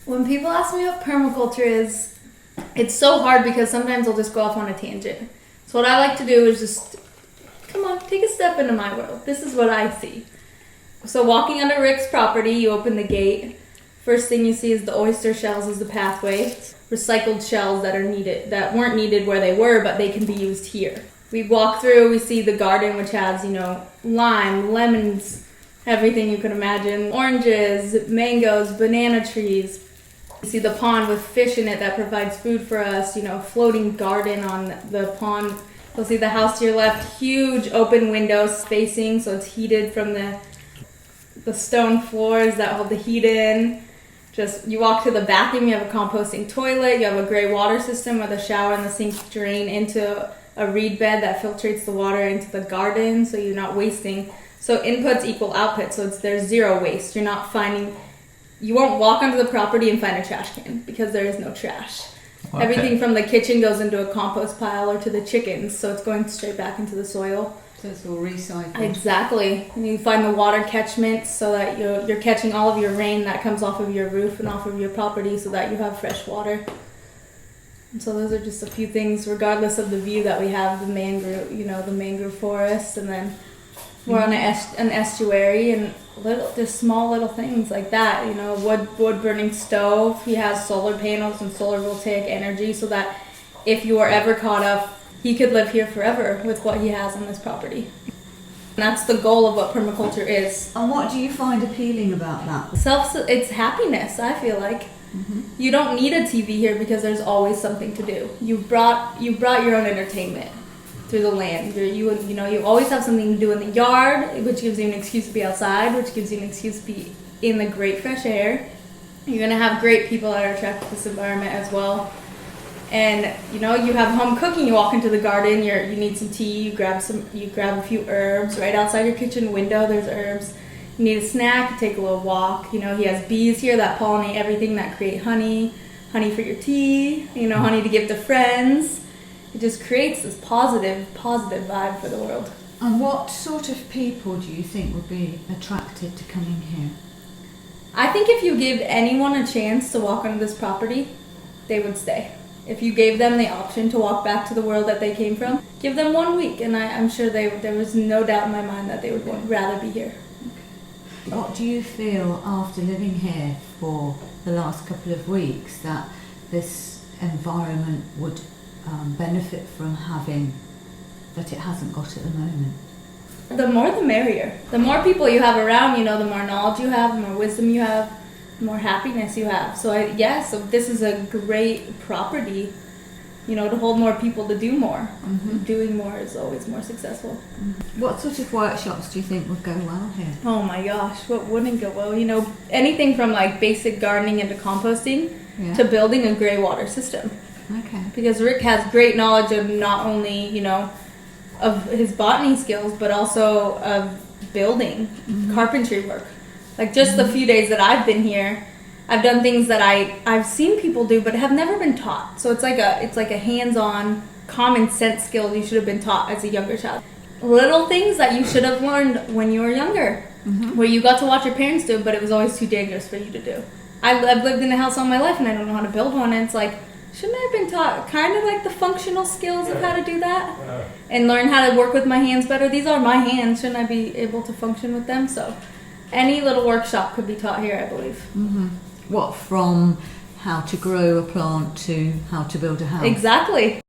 When people ask me what permaculture is, it's so hard because sometimes I'll just go off on a tangent. So what I like to do is just, come on, take a step into my world. This is what I see. So walking under Rick's property, you open the gate. First thing you see is the oyster shells as the pathway. Recycled shells that weren't needed where they were, but they can be used here. We walk through, we see the garden, which has, lime, lemons, everything you can imagine. Oranges, mangoes, banana trees. You see the pond with fish in it that provides food for us, floating garden on the pond. You'll see the house to your left, huge open windows spacing, so it's heated from the stone floors that hold the heat in. Just, you walk to the bathroom, you have a composting toilet, you have a gray water system where the shower and the sink drain into a reed bed that filtrates the water into the garden, so you're not wasting. So inputs equal outputs, so there's zero waste. You won't walk onto the property and find a trash can because there is no trash. Okay. Everything from the kitchen goes into a compost pile or to the chickens, so it's going straight back into the soil. So it's all recycled. Exactly. And you find the water catchment so that you're catching all of your rain that comes off of your roof and off of your property so that you have fresh water. And so those are just a few things, regardless of the view that we have, the mangrove forest, and then we're on an estuary, and just small little things like that. Wood burning stove. He has solar panels and solar voltaic energy so that if you are ever caught up, he could live here forever with what he has on this property. And that's the goal of what permaculture is. And what do you find appealing about that? It's happiness, I feel like. Mm-hmm. You don't need a TV here because there's always something to do. You brought your own entertainment through the land. You always have something to do in the yard, which gives you an excuse to be outside, which gives you an excuse to be in the great fresh air. You're gonna have great people that are attracted to this environment as well. And you have home cooking. You walk into the garden. You need some tea. You grab a few herbs right outside your kitchen window. There's herbs. You need a snack. You take a little walk. He has bees here that pollinate everything that create honey for your tea. Honey to give to friends. It just creates this positive vibe for the world. And what sort of people do you think would be attracted to coming here? I think if you give anyone a chance to walk onto this property, they would stay. If you gave them the option to walk back to the world that they came from, give them 1 week, and I'm sure there was no doubt in my mind that they would rather be here. Okay. What do you feel after living here for the last couple of weeks that this environment would benefit from having that it hasn't got at the moment? The more the merrier. The more people you have around, the more knowledge you have, the more wisdom you have, the more happiness you have. So so this is a great property, to hold more people to do more. Mm-hmm. Doing more is always more successful. Mm-hmm. What sort of workshops do you think would go well here? Oh my gosh, what wouldn't go well? Anything from like basic gardening into composting to building a gray water system. Okay. Because Rick has great knowledge of not only, of his botany skills, but also of building, carpentry work. Like just the few days that I've been here, I've done things that I've seen people do, but have never been taught. So it's like a hands-on, common sense skill you should have been taught as a younger child. Little things that you should have learned when you were younger, where you got to watch your parents do, but it was always too dangerous for you to do. I've lived in a house all my life, and I don't know how to build one, and it's like, shouldn't I have been taught kind of like the functional skills of how to do that? And learn how to work with my hands better? These are my hands. Shouldn't I be able to function with them? So any little workshop could be taught here, I believe. Mm-hmm. What, from how to grow a plant to how to build a house? Exactly.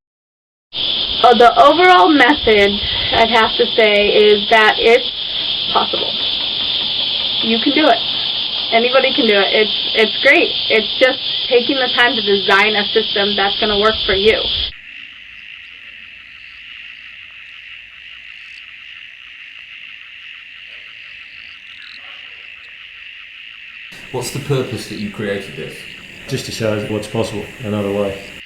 The overall message, I'd have to say, is that it's possible. You can do it. Anybody can do it. It's great. It's just taking the time to design a system that's going to work for you. What's the purpose that you created this? Just to show what's possible another way.